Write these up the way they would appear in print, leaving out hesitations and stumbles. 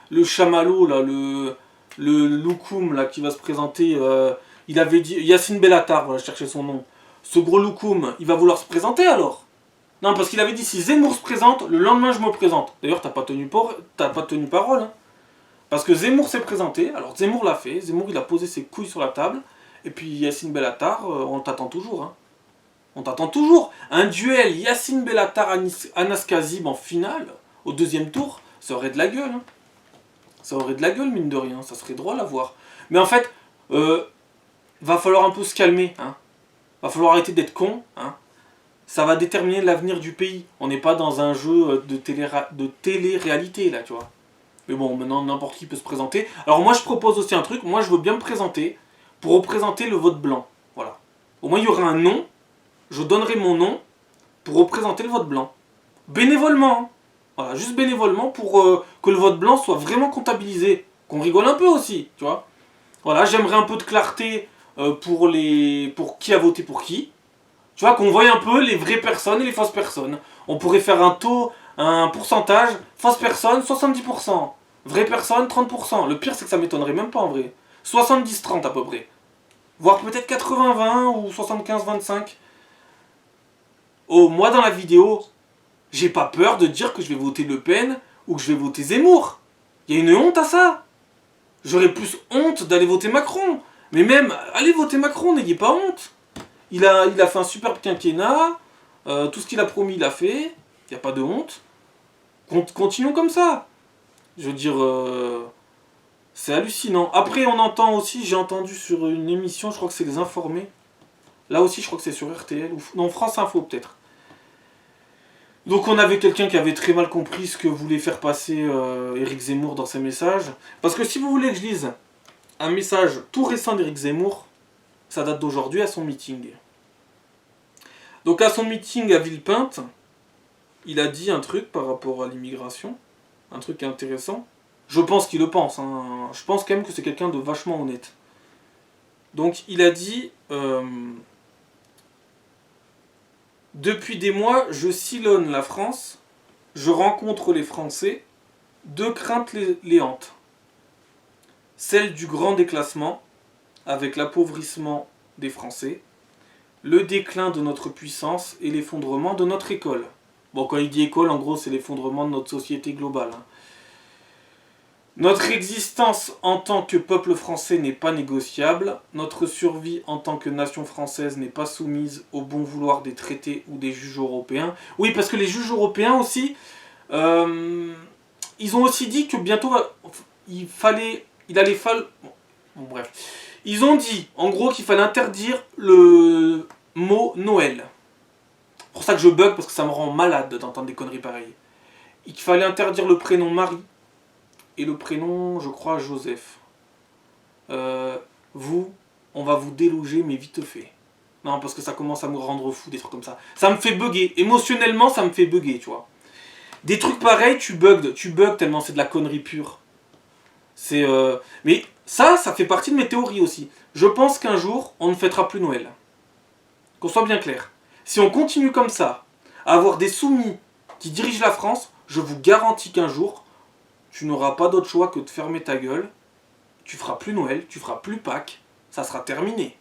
le chamallow, là, le loukoum, là, qui va se présenter, il avait dit, Yacine Bellatar, voilà, je cherchais son nom. Ce gros loukoum, il va vouloir se présenter alors? Non, parce qu'il avait dit, si Zemmour se présente, le lendemain je me présente. D'ailleurs, t'as pas tenu parole, hein. Parce que Zemmour s'est présenté, alors Zemmour l'a fait, Zemmour il a posé ses couilles sur la table, et puis Yacine Bellatar, on t'attend toujours, hein. On t'attend toujours. Un duel Yacine Bellatar-Anas Kazib en finale, au deuxième tour, ça aurait de la gueule, hein. Ça aurait de la gueule, mine de rien, ça serait drôle à voir. Mais en fait, va falloir un peu se calmer, hein. Va falloir arrêter d'être con, hein. Ça va déterminer l'avenir du pays. On n'est pas dans un jeu de télé-réalité, là, tu vois. Mais bon, maintenant, n'importe qui peut se présenter. Alors moi, je propose aussi un truc. Moi, je veux bien me présenter pour représenter le vote blanc. Voilà. Au moins, il y aura un nom. Je donnerai mon nom pour représenter le vote blanc. Bénévolement, hein. Voilà, juste bénévolement pour que le vote blanc soit vraiment comptabilisé. Qu'on rigole un peu aussi, tu vois. Voilà, j'aimerais un peu de clarté pour qui a voté pour qui. Tu vois, qu'on voie un peu les vraies personnes et les fausses personnes. On pourrait faire un pourcentage, fausse personne, 70%. Vraie personne, 30%. Le pire, c'est que ça m'étonnerait même pas en vrai. 70-30 à peu près. Voire peut-être 80-20 ou 75-25. Oh, moi dans la vidéo, j'ai pas peur de dire que je vais voter Le Pen ou que je vais voter Zemmour. Il y a une honte à ça. J'aurais plus honte d'aller voter Macron. Mais même, allez voter Macron, n'ayez pas honte. Il a fait un superbe quinquennat. Tout ce qu'il a promis, il a fait. Il n'y a pas de honte. Continuons comme ça. Je veux dire, c'est hallucinant. Après, on entend aussi, j'ai entendu sur une émission, je crois que c'est Les Informés. Là aussi, je crois que c'est sur RTL. Non, France Info peut-être. Donc on avait quelqu'un qui avait très mal compris ce que voulait faire passer Éric Zemmour dans ses messages. Parce que si vous voulez que je lise un message tout récent d'Éric Zemmour, ça date d'aujourd'hui à son meeting. Donc à son meeting à Villepinte, il a dit un truc par rapport à l'immigration, un truc intéressant. Je pense qu'il le pense, hein. Je pense quand même que c'est quelqu'un de vachement honnête. Donc il a dit depuis des mois, je sillonne la France, je rencontre les Français, deux craintes les hantent. Celle du grand déclassement, avec l'appauvrissement des Français, le déclin de notre puissance et l'effondrement de notre école. Bon, quand il dit école, en gros, c'est l'effondrement de notre société globale, hein. Notre existence en tant que peuple français n'est pas négociable. Notre survie en tant que nation française n'est pas soumise au bon vouloir des traités ou des juges européens. Oui, parce que les juges européens aussi, ils ont aussi dit que bientôt, bon, bref. Ils ont dit, en gros, qu'il fallait interdire le mot Noël. C'est pour ça que je bug, parce que ça me rend malade d'entendre des conneries pareilles. Il fallait interdire le prénom Marie et le prénom, je crois, Joseph. Vous, on va vous déloger, mais vite fait. Non, parce que ça commence à me rendre fou, des trucs comme ça. Ça me fait bugger. Émotionnellement, ça me fait bugger, tu vois. Des trucs pareils, tu bugs tellement c'est de la connerie pure. Mais ça fait partie de mes théories aussi. Je pense qu'un jour, on ne fêtera plus Noël. Qu'on soit bien clair. Si on continue comme ça, à avoir des soumis qui dirigent la France, je vous garantis qu'un jour, tu n'auras pas d'autre choix que de fermer ta gueule. Tu feras plus Noël, tu feras plus Pâques, ça sera terminé.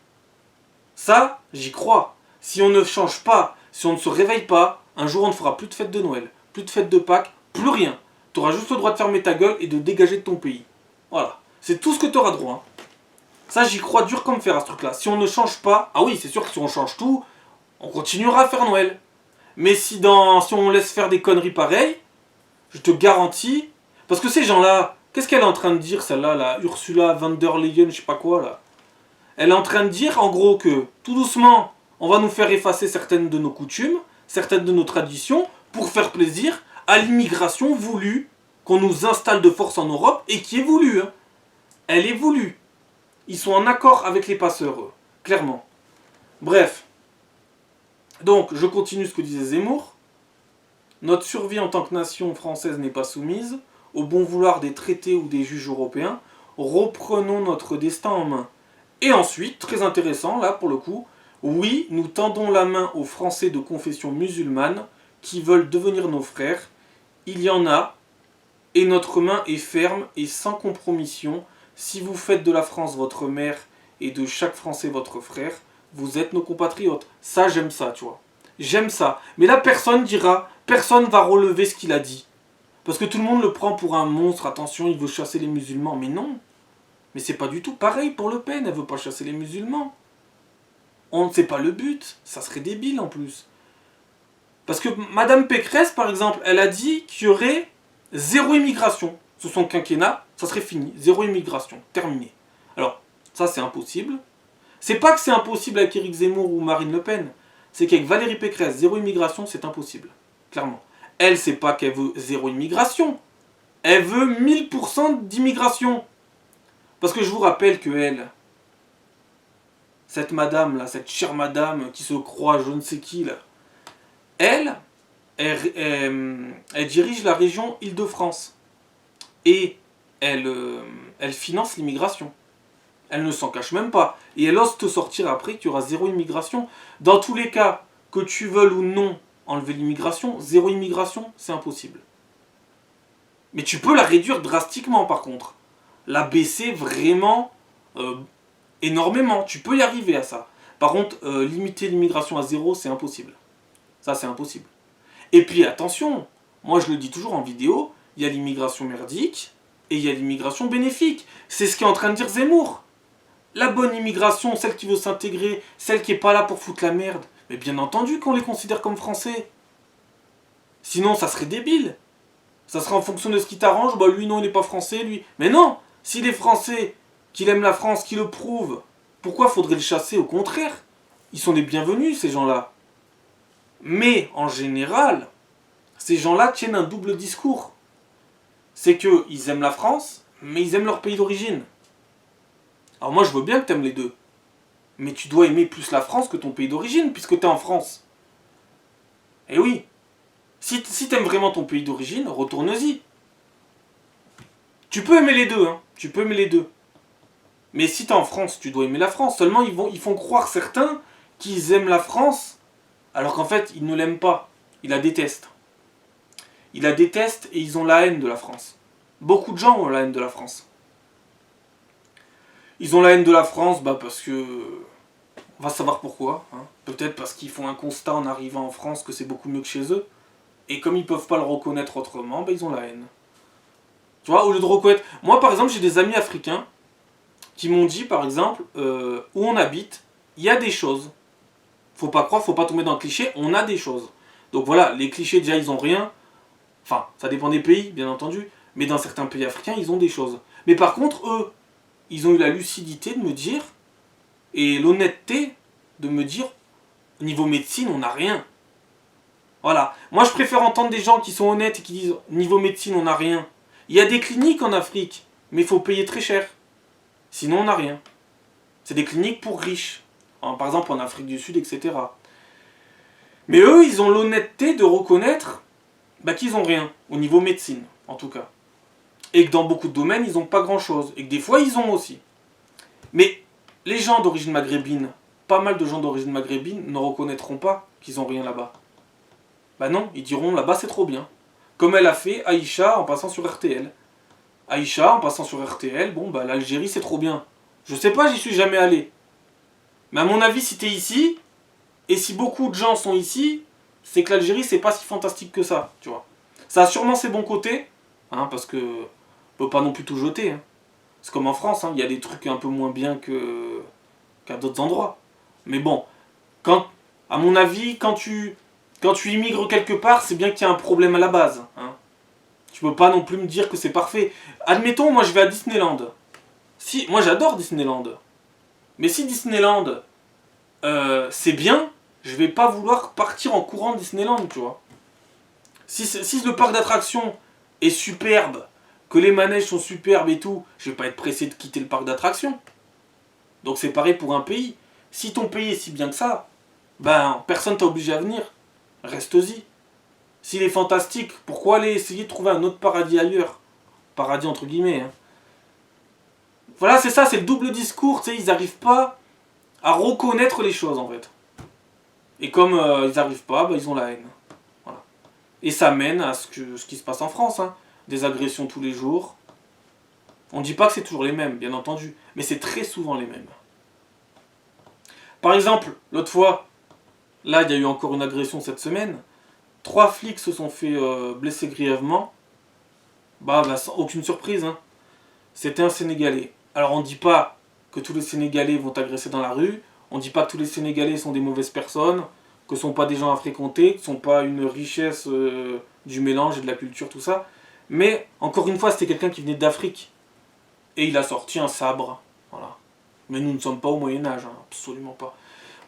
Ça, j'y crois. Si on ne change pas, si on ne se réveille pas, un jour on ne fera plus de fête de Noël, plus de fête de Pâques, plus rien. Tu auras juste le droit de fermer ta gueule et de dégager de ton pays. Voilà. C'est tout ce que tu auras droit, hein. Ça, j'y crois dur comme fer à ce truc-là. Si on ne change pas, ah oui, c'est sûr que si on change tout, on continuera à faire Noël. Mais si on laisse faire des conneries pareilles, je te garantis. Parce que ces gens-là, qu'est-ce qu'elle est en train de dire, celle-là, la Ursula von der Leyen, je sais pas quoi, là. Elle est en train de dire, en gros, que tout doucement, on va nous faire effacer certaines de nos coutumes, certaines de nos traditions, pour faire plaisir à l'immigration voulue, qu'on nous installe de force en Europe, et qui est voulue, hein. Elle est voulue. Ils sont en accord avec les passeurs, eux, clairement. Bref. Donc, je continue ce que disait Zemmour. Notre survie en tant que nation française n'est pas soumise au bon vouloir des traités ou des juges européens. Reprenons notre destin en main. Et ensuite, très intéressant, là, pour le coup, oui, nous tendons la main aux Français de confession musulmane qui veulent devenir nos frères. Il y en a, et notre main est ferme et sans compromission. Si vous faites de la France votre mère et de chaque Français votre frère, vous êtes nos compatriotes. Ça, j'aime ça, tu vois. J'aime ça. Mais là, personne va relever ce qu'il a dit. Parce que tout le monde le prend pour un monstre, attention, il veut chasser les musulmans. Mais non. Mais c'est pas du tout pareil pour Le Pen, elle veut pas chasser les musulmans. On ne sait pas le but, ça serait débile en plus. Parce que Madame Pécresse, par exemple, elle a dit qu'il y aurait zéro immigration. Sous son quinquennat, ça serait fini. Zéro immigration, terminé. Alors, ça c'est impossible. C'est pas que c'est impossible avec Éric Zemmour ou Marine Le Pen. C'est qu'avec Valérie Pécresse, zéro immigration, c'est impossible. Clairement. Elle, c'est pas qu'elle veut zéro immigration. Elle veut 1000% d'immigration. Parce que je vous rappelle que elle, cette madame là, cette chère madame qui se croit je ne sais qui là, elle dirige la région Île-de-France. Et elle finance l'immigration. Elle ne s'en cache même pas. Et elle ose te sortir après qu'il y aura zéro immigration. Dans tous les cas, que tu veuilles ou non enlever l'immigration, zéro immigration, c'est impossible. Mais tu peux la réduire drastiquement par contre. La baisser vraiment énormément. Tu peux y arriver à ça. Par contre, limiter l'immigration à zéro, c'est impossible. Ça, c'est impossible. Et puis attention, moi je le dis toujours en vidéo, il y a l'immigration merdique et il y a l'immigration bénéfique. C'est ce qu'est en train de dire Zemmour. La bonne immigration, celle qui veut s'intégrer, celle qui n'est pas là pour foutre la merde. Mais bien entendu qu'on les considère comme français. Sinon, ça serait débile. Ça serait en fonction de ce qui t'arrange. Bah lui, non, il n'est pas français, lui. Mais non, s'il est français, qu'il aime la France, qu'il le prouve, pourquoi faudrait le chasser? Au contraire, ils sont les bienvenus, ces gens-là. Mais, en général, ces gens-là tiennent un double discours. C'est qu'ils aiment la France, mais ils aiment leur pays d'origine. Alors moi, je veux bien que tu aimes les deux. Mais tu dois aimer plus la France que ton pays d'origine, puisque tu es en France. Et oui. Si tu aimes vraiment ton pays d'origine, retourne-y. Tu peux aimer les deux, hein. Tu peux aimer les deux. Mais si tu es en France, tu dois aimer la France. Seulement, ils font croire certains qu'ils aiment la France, alors qu'en fait, ils ne l'aiment pas. Ils la détestent. Ils la détestent et ils ont la haine de la France. Beaucoup de gens ont la haine de la France. Ils ont la haine de la France parce que... On va savoir pourquoi. Hein. Peut-être parce qu'ils font un constat en arrivant en France que c'est beaucoup mieux que chez eux. Et comme ils peuvent pas le reconnaître autrement, ils ont la haine. Tu vois, au lieu de reconnaître... Moi, par exemple, j'ai des amis africains qui m'ont dit, par exemple, où on habite, il y a des choses. Faut pas croire, faut pas tomber dans le cliché, on a des choses. Donc voilà, les clichés, déjà, ils ont rien. Enfin, ça dépend des pays, bien entendu. Mais dans certains pays africains, ils ont des choses. Mais par contre, eux, ils ont eu la lucidité de me dire, et l'honnêteté de me dire, au niveau médecine, on n'a rien. Voilà. Moi, je préfère entendre des gens qui sont honnêtes et qui disent, niveau médecine, on n'a rien. Il y a des cliniques en Afrique, mais il faut payer très cher. Sinon, on n'a rien. C'est des cliniques pour riches. Par exemple, en Afrique du Sud, etc. Mais eux, ils ont l'honnêteté de reconnaître qu'ils n'ont rien, au niveau médecine, en tout cas. Et que dans beaucoup de domaines, ils n'ont pas grand-chose. Et que des fois, ils ont aussi. Mais les gens d'origine maghrébine, pas mal de gens d'origine maghrébine ne reconnaîtront pas qu'ils n'ont rien là-bas. Non, ils diront là-bas c'est trop bien. Comme elle a fait Aïcha en passant sur RTL. Aïcha en passant sur RTL, l'Algérie c'est trop bien. Je sais pas, j'y suis jamais allé. Mais à mon avis, si t'es ici, et si beaucoup de gens sont ici, c'est que l'Algérie c'est pas si fantastique que ça, tu vois. Ça a sûrement ses bons côtés, parce que on peut pas non plus tout jeter. Hein. C'est comme en France, il y a des trucs un peu moins bien qu'à d'autres endroits. Mais bon, à mon avis, quand tu immigres quelque part, c'est bien qu'il y a un problème à la base. Hein. Tu peux pas non plus me dire que c'est parfait. Admettons, moi je vais à Disneyland. Moi j'adore Disneyland. Mais si Disneyland, c'est bien, je vais pas vouloir partir en courant de Disneyland, tu vois. Si le parc d'attractions est superbe, que les manèges sont superbes et tout, je vais pas être pressé de quitter le parc d'attractions. Donc c'est pareil pour un pays. Si ton pays est si bien que ça, personne t'a obligé à venir. Reste-y. S'il est fantastique, pourquoi aller essayer de trouver un autre paradis ailleurs? Paradis entre guillemets. Hein. Voilà, c'est ça, c'est le double discours, ils n'arrivent pas à reconnaître les choses en fait. Et comme ils n'arrivent pas, ils ont la haine. Voilà. Et ça mène à ce qui se passe en France. Hein. des agressions tous les jours. On ne dit pas que c'est toujours les mêmes, bien entendu, mais c'est très souvent les mêmes. Par exemple, l'autre fois, là il y a eu encore une agression cette semaine, 3 flics se sont fait blesser grièvement, sans aucune surprise, hein. C'était un Sénégalais. Alors on ne dit pas que tous les Sénégalais vont agresser dans la rue, on ne dit pas que tous les Sénégalais sont des mauvaises personnes, que ce ne sont pas des gens à fréquenter, que ce ne sont pas une richesse du mélange et de la culture, tout ça. Mais, encore une fois, c'était quelqu'un qui venait d'Afrique. Et il a sorti un sabre. Voilà. Mais nous ne sommes pas au Moyen-Âge, hein, absolument pas.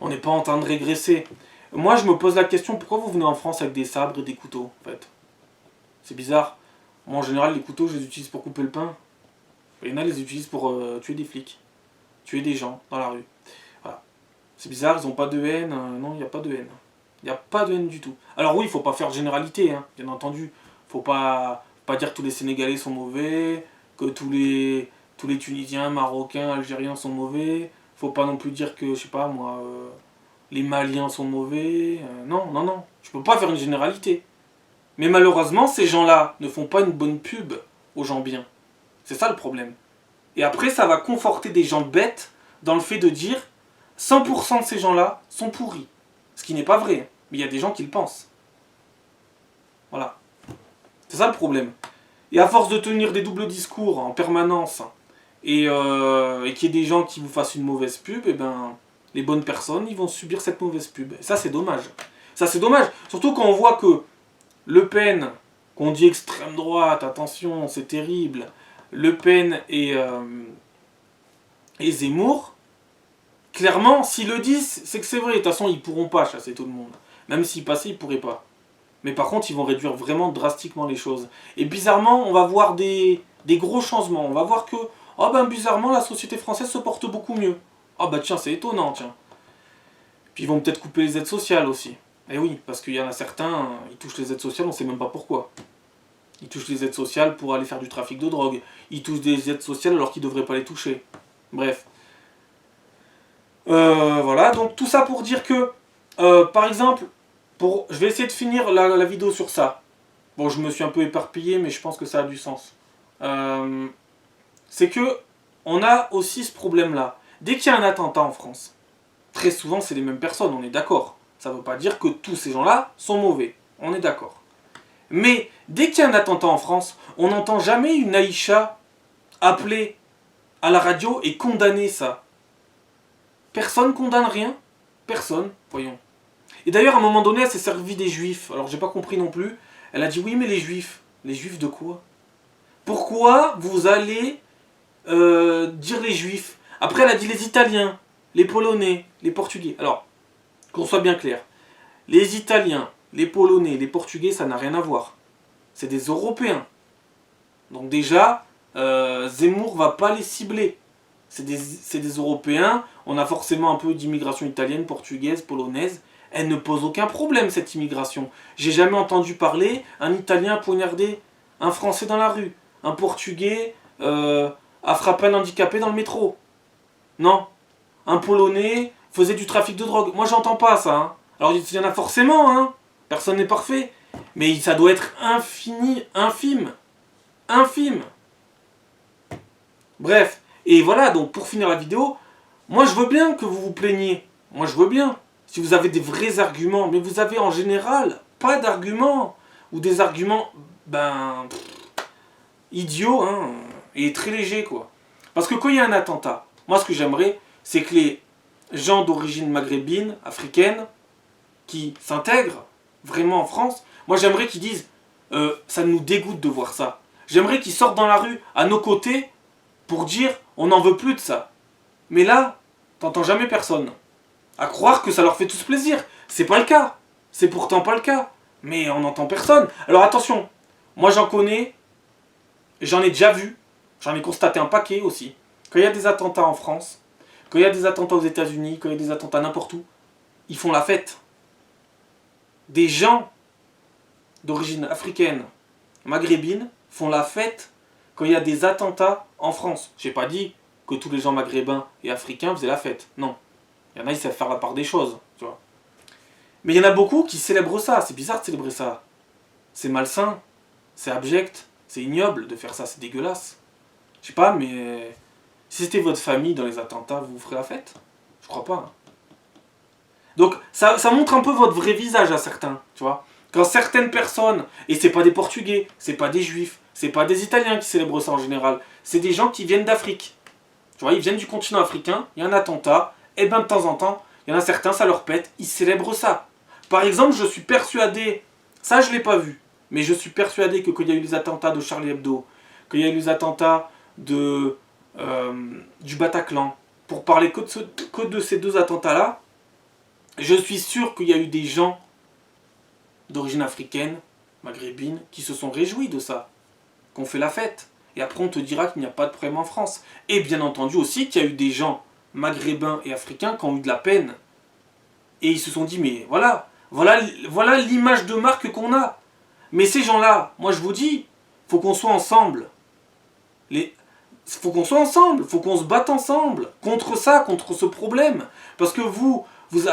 On n'est pas en train de régresser. Moi, je me pose la question, pourquoi vous venez en France avec des sabres et des couteaux, en fait? C'est bizarre. Moi, en général, les couteaux, je les utilise pour couper le pain. Il y en a, les utilisent pour tuer des flics. Tuer des gens dans la rue. Voilà. C'est bizarre, ils n'ont pas de haine. Non, il n'y a pas de haine. Il n'y a pas de haine du tout. Alors oui, il ne faut pas faire de généralité, hein, bien entendu. Il ne faut pas dire que tous les Sénégalais sont mauvais, que tous les Tunisiens, Marocains, Algériens sont mauvais. Il ne faut pas non plus dire que, je sais pas moi, les Maliens sont mauvais. Non, non, non. Je ne peux pas faire une généralité. Mais malheureusement, ces gens-là ne font pas une bonne pub aux gens bien. C'est ça le problème. Et après, ça va conforter des gens bêtes dans le fait de dire 100% de ces gens-là sont pourris. Ce qui n'est pas vrai. Mais il y a des gens qui le pensent. Voilà. C'est ça le problème. Et à force de tenir des doubles discours en permanence et qu'il y ait des gens qui vous fassent une mauvaise pub, et ben, les bonnes personnes, ils vont subir cette mauvaise pub. Et ça, c'est dommage. Ça, c'est dommage. Surtout quand on voit que Le Pen, qu'on dit extrême droite, attention, c'est terrible, Le Pen et Zemmour, clairement, s'ils le disent, c'est que c'est vrai. De toute façon, ils pourront pas chasser tout le monde. Même s'ils passaient, ils pourraient pas. Mais par contre, ils vont réduire vraiment drastiquement les choses. Et bizarrement, on va voir des gros changements. On va voir que, bizarrement, la société française se porte beaucoup mieux. Tiens, c'est étonnant, tiens. Puis ils vont peut-être couper les aides sociales aussi. Eh oui, parce qu'il y en a certains, ils touchent les aides sociales, on sait même pas pourquoi. Ils touchent les aides sociales pour aller faire du trafic de drogue. Ils touchent des aides sociales alors qu'ils devraient pas les toucher. Bref. Voilà, donc tout ça pour dire que, par exemple, je vais essayer de finir la vidéo sur ça. Bon, je me suis un peu éparpillé, mais je pense que ça a du sens. C'est que on a aussi ce problème-là. Dès qu'il y a un attentat en France, très souvent c'est les mêmes personnes, on est d'accord. Ça ne veut pas dire que tous ces gens-là sont mauvais, on est d'accord. Mais dès qu'il y a un attentat en France, on n'entend jamais une Aïcha appeler à la radio et condamner ça. Personne condamne rien. Personne, voyons. Et d'ailleurs, à un moment donné, elle s'est servie des juifs. Alors, j'ai pas compris non plus. Elle a dit, oui, mais les juifs. Les juifs de quoi? Pourquoi vous allez dire les juifs? Après, elle a dit les Italiens, les Polonais, les Portugais. Alors, qu'on soit bien clair. Les Italiens, les Polonais, les Portugais, ça n'a rien à voir. C'est des Européens. Donc déjà, Zemmour va pas les cibler. C'est des Européens. On a forcément un peu d'immigration italienne, portugaise, polonaise. Elle ne pose aucun problème, cette immigration. J'ai jamais entendu parler un Italien poignarder un Français dans la rue. Un Portugais a frappé un handicapé dans le métro. Non. Un Polonais faisait du trafic de drogue. Moi, j'entends pas ça. Hein. Alors, il y en a forcément. Hein. Personne n'est parfait. Mais ça doit être infime. Infime. Bref. Et voilà, donc pour finir la vidéo, moi je veux bien que vous vous plaigniez. Moi je veux bien. Si vous avez des vrais arguments, mais vous avez en général pas d'arguments. Ou des arguments, idiots, hein, et très légers, quoi. Parce que quand il y a un attentat, moi ce que j'aimerais, c'est que les gens d'origine maghrébine, africaine, qui s'intègrent vraiment en France, moi j'aimerais qu'ils disent, ça nous dégoûte de voir ça. J'aimerais qu'ils sortent dans la rue, à nos côtés, pour dire on n'en veut plus de ça. Mais là, t'entends jamais personne. À croire que ça leur fait tous plaisir. C'est pas le cas. C'est pourtant pas le cas. Mais on n'entend personne. Alors attention, moi j'en connais, j'en ai déjà vu, j'en ai constaté un paquet aussi. Quand il y a des attentats en France, quand il y a des attentats aux États-Unis, quand il y a des attentats n'importe où, ils font la fête. Des gens d'origine africaine, maghrébine, font la fête quand il y a des attentats en France. J'ai pas dit que tous les gens maghrébins et africains faisaient la fête. Non. Il y en a, ils savent faire la part des choses. Tu vois. Mais il y en a beaucoup qui célèbrent ça. C'est bizarre de célébrer ça. C'est malsain. C'est abject. C'est ignoble de faire ça, c'est dégueulasse. Je sais pas, mais si c'était votre famille dans les attentats, vous ferez la fête? Je crois pas. Hein. Donc ça montre un peu votre vrai visage à certains, tu vois. Quand certaines personnes, et c'est pas des Portugais, c'est pas des Juifs, c'est pas des Italiens qui célèbrent ça en général, c'est des gens qui viennent d'Afrique. Tu vois, ils viennent du continent africain, il y a un attentat, et ben de temps en temps, il y en a certains, ça leur pète, ils célèbrent ça. Par exemple, je suis persuadé, ça je l'ai pas vu, mais je suis persuadé que quand il y a eu les attentats de Charlie Hebdo, quand il y a eu les attentats du Bataclan, pour parler que de ces deux attentats-là, je suis sûr qu'il y a eu des gens d'origine africaine, maghrébine, qui se sont réjouis de ça, qu'on fait la fête. Et après on te dira qu'il n'y a pas de problème en France. Et bien entendu aussi qu'il y a eu des gens maghrébins et africains qui ont eu de la peine. Et ils se sont dit, mais voilà l'image de marque qu'on a. Mais ces gens-là, moi je vous dis, faut qu'on soit ensemble. Faut qu'on soit ensemble, faut qu'on se batte ensemble contre ça, contre ce problème. Parce que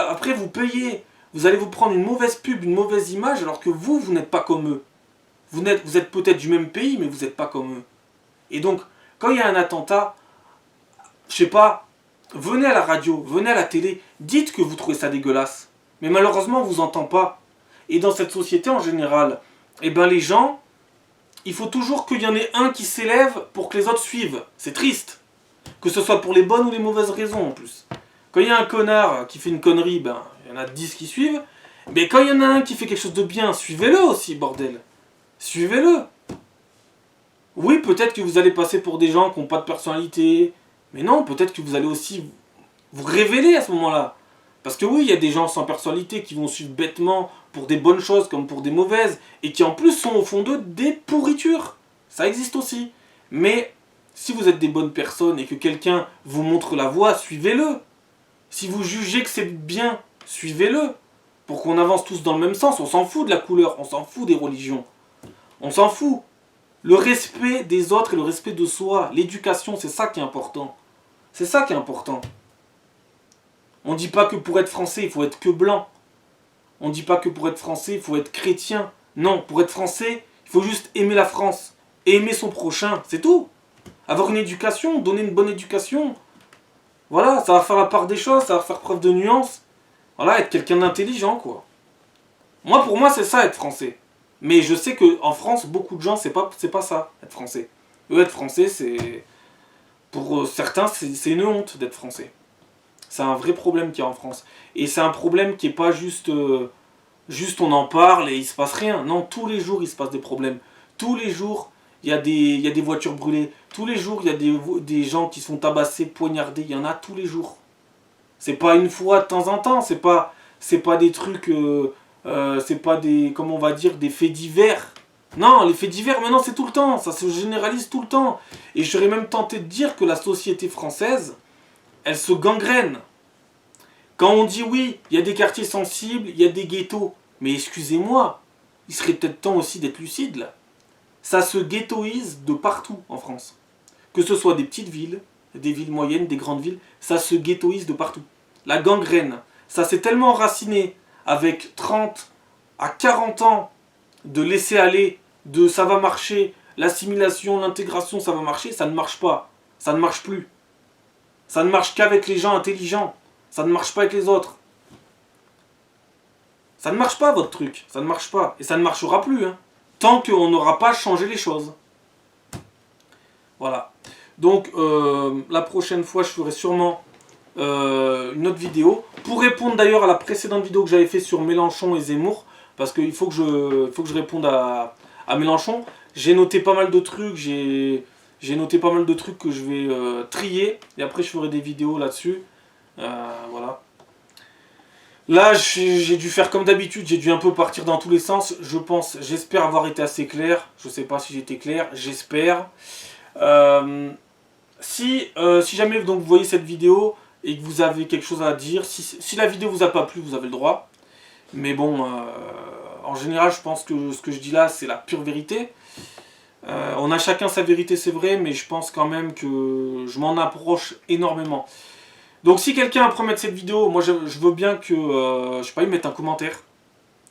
après vous payez, vous allez vous prendre une mauvaise pub, une mauvaise image, alors que vous n'êtes pas comme eux. Vous êtes peut-être du même pays, mais vous n'êtes pas comme eux. Et donc, quand il y a un attentat, je sais pas, venez à la radio, venez à la télé, dites que vous trouvez ça dégueulasse. Mais malheureusement, on vous entend pas. Et dans cette société en général, eh ben les gens, il faut toujours qu'il y en ait un qui s'élève pour que les autres suivent. C'est triste. Que ce soit pour les bonnes ou les mauvaises raisons en plus. Quand il y a un connard qui fait une connerie, ben il y en a 10 qui suivent. Mais quand il y en a un qui fait quelque chose de bien, suivez-le aussi, bordel. Suivez-le. Oui, peut-être que vous allez passer pour des gens qui n'ont pas de personnalité. Mais non, peut-être que vous allez aussi vous révéler à ce moment-là. Parce que oui, il y a des gens sans personnalité qui vont suivre bêtement pour des bonnes choses comme pour des mauvaises. Et qui en plus sont au fond d'eux des pourritures. Ça existe aussi. Mais si vous êtes des bonnes personnes et que quelqu'un vous montre la voie, suivez-le. Si vous jugez que c'est bien, suivez-le. Pour qu'on avance tous dans le même sens. On s'en fout de la couleur, on s'en fout des religions. On s'en fout. Le respect des autres et le respect de soi, l'éducation, c'est ça qui est important. C'est ça qui est important. On ne dit pas que pour être français, il faut être que blanc. On ne dit pas que pour être français, il faut être chrétien. Non, pour être français, il faut juste aimer la France. Et aimer son prochain, c'est tout. Avoir une éducation, donner une bonne éducation. Voilà, ça va faire la part des choses, ça va faire preuve de nuance. Voilà, être quelqu'un d'intelligent, quoi. Moi, pour moi, c'est ça, être français. Mais je sais qu'en France, beaucoup de gens, c'est pas ça, être français. Eux, être français, c'est... Pour certains, c'est une honte d'être français. C'est un vrai problème qu'il y a en France. Et c'est un problème qui est pas juste... juste on en parle et il se passe rien. Non, tous les jours, il se passe des problèmes. Tous les jours, il y a des voitures brûlées. Tous les jours, il y a des gens qui se font tabasser, poignarder. Il y en a tous les jours. C'est pas une fois de temps en temps. C'est pas des trucs... c'est pas des, comment on va dire, des faits divers. Non, les faits divers, maintenant, c'est tout le temps. Ça se généralise tout le temps. Et je serais même tenté de dire que la société française, elle se gangrène. Quand on dit oui, il y a des quartiers sensibles, il y a des ghettos. Mais excusez-moi, il serait peut-être temps aussi d'être lucide, là. Ça se ghettoise de partout en France. Que ce soit des petites villes, des villes moyennes, des grandes villes, ça se ghettoise de partout. La gangrène, ça s'est tellement enraciné avec 30 à 40 ans de laisser aller, de ça va marcher, l'assimilation, l'intégration, ça va marcher, ça ne marche pas. Ça ne marche plus. Ça ne marche qu'avec les gens intelligents. Ça ne marche pas avec les autres. Ça ne marche pas votre truc. Ça ne marche pas. Et ça ne marchera plus. Hein, tant qu'on n'aura pas changé les choses. Voilà. Donc la prochaine fois, je ferai sûrement une autre vidéo. Pour répondre d'ailleurs à la précédente vidéo que j'avais fait sur Mélenchon et Zemmour. Parce qu'il faut que je réponde à Mélenchon. J'ai noté pas mal de trucs. J'ai noté pas mal de trucs que je vais trier. Et après je ferai des vidéos là-dessus. Voilà. Là j'ai dû faire comme d'habitude. J'ai dû un peu partir dans tous les sens. J'espère avoir été assez clair. Je sais pas si j'ai été clair. J'espère. Si jamais donc, vous voyez cette vidéo et que vous avez quelque chose à dire, si la vidéo vous a pas plu, vous avez le droit. Mais bon, en général, je pense que ce que je dis là, c'est la pure vérité. On a chacun sa vérité, c'est vrai, mais je pense quand même que je m'en approche énormément. Donc si quelqu'un apprend à mettre cette vidéo, moi je veux bien que, je sais pas, il mette un commentaire.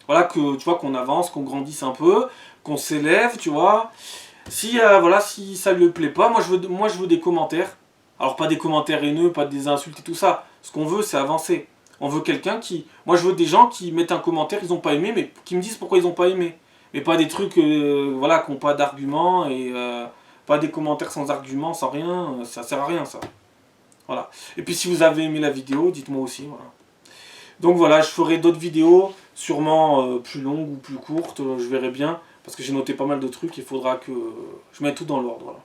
Voilà, que tu vois, qu'on avance, qu'on grandisse un peu, qu'on s'élève, tu vois. Si, voilà, si ça lui plaît pas, moi je veux des commentaires. Alors pas des commentaires haineux, pas des insultes et tout ça. Ce qu'on veut, c'est avancer. On veut quelqu'un qui... Moi je veux des gens qui mettent un commentaire, ils ont pas aimé, mais qui me disent pourquoi ils ont pas aimé. Mais pas des trucs, voilà, qui n'ont pas d'arguments et pas des commentaires sans argument, sans rien. Ça sert à rien ça. Voilà. Et puis si vous avez aimé la vidéo, dites-moi aussi. Voilà. Donc voilà, je ferai d'autres vidéos, sûrement plus longues ou plus courtes, je verrai bien. Parce que j'ai noté pas mal de trucs, il faudra que je mette tout dans l'ordre.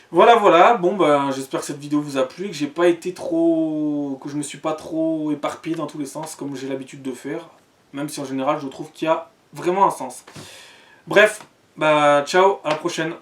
Voilà. Voilà. Bon, ben, j'espère que cette vidéo vous a plu, que j'ai pas été trop... que je me suis pas trop éparpillé dans tous les sens, comme j'ai l'habitude de faire. Même si en général, je trouve qu'il y a vraiment un sens. Bref, bah, ciao, à la prochaine.